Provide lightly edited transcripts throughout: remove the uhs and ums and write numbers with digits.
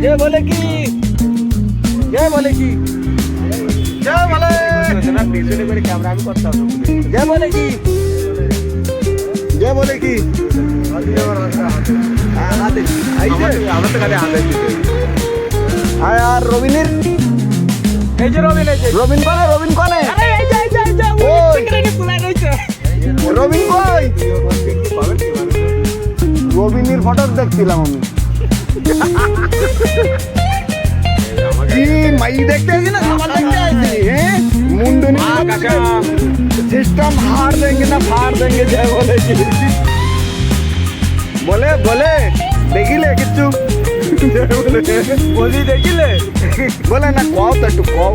ये बोले कि ये बोले कि ये बोले ना पीछे मेरे कैमरा में करता हूं ये बोले कि आते आइए আমরা তো খালি আনতে দিতে আর রবিনের এই যে রবিন কোনে আরে এই যে ওই টিকরে পুলাই রইছে রবিন কই রবিনের ফটো দেখছিলাম আমি কি মাই দেখতে আছি না সবার দেখতে আছি হ্যাঁ মুন্ডনি কাকা सिस्टम हार देंगे ना फाड़ देंगे जय बोले बोले देखिले किच्छु बोली देखिले बोले ना कहो तटू कहो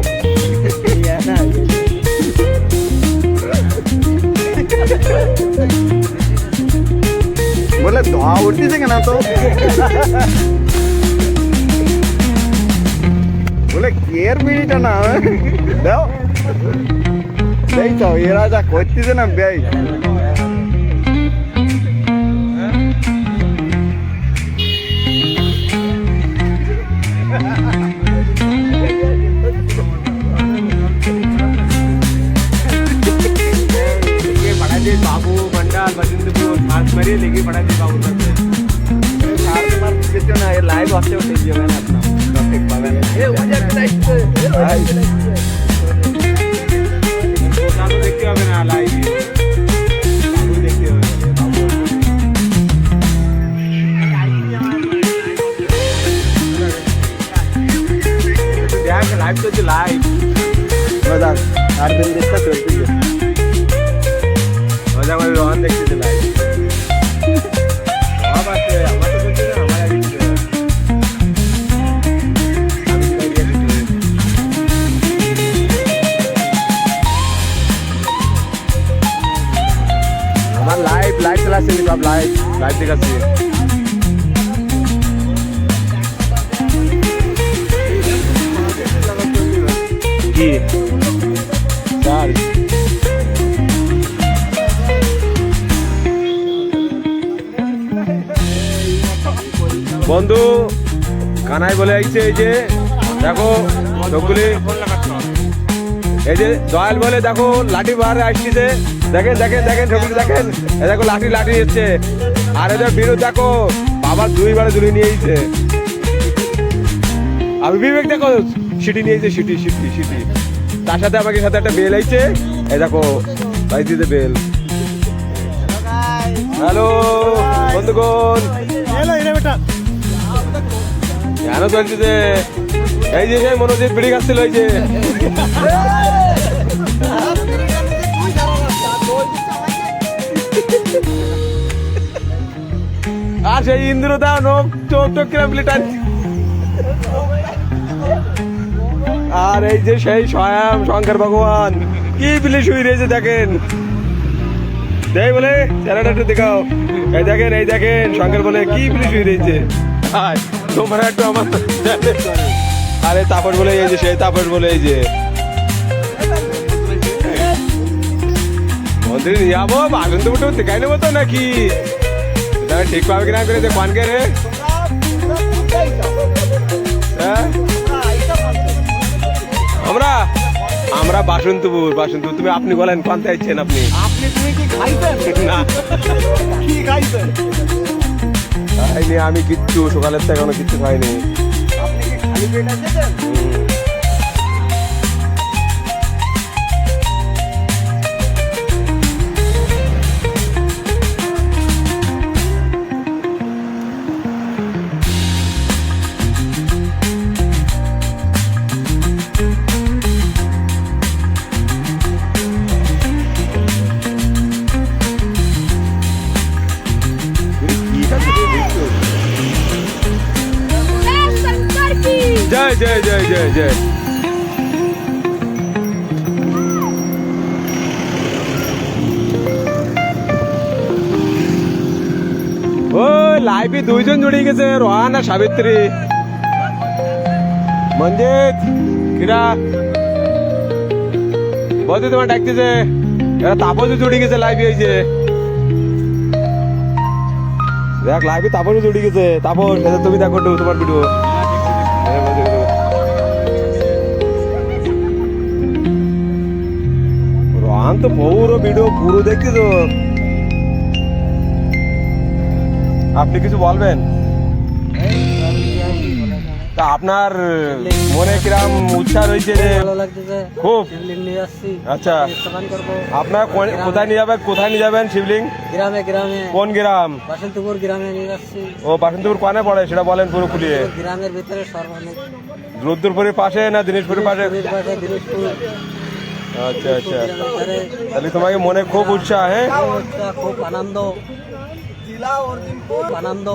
बोले धुआ उठती से ना तो बोले केयर मिनट ना दो দেখছো এরা যা করতেছে না ভাই बाबू मंडल बजिंदपुर खास मरी लेके बड़ा जी बाबू ना ये लाइव आते होते जी मैंने अपना टॉपिक पावे ये उधर साइड देखते হবে না লাইভ বাবু দেখতে হবে বাবু দেখ লাইভ তো লাইভ মজা আর দিন দেখতে চলতে মজা করে রন দেখতে লাইভ বাবা আছে আমার তো চলছে না আমার আগে लाइव चला से आप लाइव दिखा सी की चार বন্ধু কানাই বলে আইছে এই যে দেখো সবগুলি এই যে জয়াল বলে দেখো লাঠি বারে আসছে দেখেন সবগুলি দেখেন এই দেখো লাঠি এসছে আর এদের বিরোধ দেখো বাবা দুইবারে দূরে নিয়ে এসেছে আমি বিবেক দেখো সিটি নিয়েছে সিটি তার সাথে আমাকে সাথে একটা বেল আইছে এই দেখো ভাই দিতে বেল হ্যালো বন্ধুগণ কেন চলছে এই যে মনোজিৎ বিড়ি খাচ্ছিল এই যে আর সেই ইন্দ্রদা নোক চোখ কিরাম আর এই যে সেই স্বয়ং শঙ্কর ভগবান কি বিলে শুয়ে রয়েছে দেখেন দেখ বলে চেহারাটা একটু দেখাও এই দেখেন শঙ্কর বলে কি বিলে শুয়ে রয়েছে তোমরা একটু আমার আরে তাপস বলে এই যে সেই তাপস বলে এই যে মন্দির নিয়ে যাবো বাগুন তো উঠে দেখাই নেবো তো নাকি ঠিক পাবে কিনা করে কোন কে রে আমরা বাসন্তপুর তুমি আপনি বলেন কোনতে আইছেন আপনি তুমি কি খাইছেন না কি খাইছেন আমি কিচ্ছু সকালের থেকে এখনো কিচ্ছু খাইনি আপনি কি খালি পেট আছেন जय जय जय जय ও লাইভে দুইজন জড়িয়ে গেছে রোহান আর সাবিত্রী মঞ্জিত কিরা বলতে তোমার ডাকতেছে এরা তাপসও জড়িয়ে গেছে লাইভে এই যে দেখ লাইভে তাপস উঠে গেছে। তাপস এটা তুমি দেখো একটু তোমার ভিডিও। রোহান তো পুরো ভিডিও পুরো দেখছি তো। আপনি কিছু বলবেন? তা আপনার মনে কিরাম উৎসাহ রয়েছে যে? খুব। আচ্ছা, আপনার কোথায় নিয়ে যাবেন? কোথায় নিয়ে যাবেন শিবলিং? গ্রামে গ্রামে। কোন গ্রাম? বাসন্তপুর গ্রামে নিয়ে যাচ্ছি। ও বাসন্তপুর কোনে পড়ে সেটা বলেন পুরো খুলিয়ে। গ্রামের ভিতরে সর্বাধিক রুদ্রপুরের পাশে না দিনাজপুরের পাশে? দিনাজপুর। আচ্ছা আচ্ছা, তাহলে তোমাকে মনে খুব উৎসাহ। হ্যাঁ, খুব আনন্দ, খুব আনন্দ।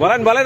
বলেন বলেন।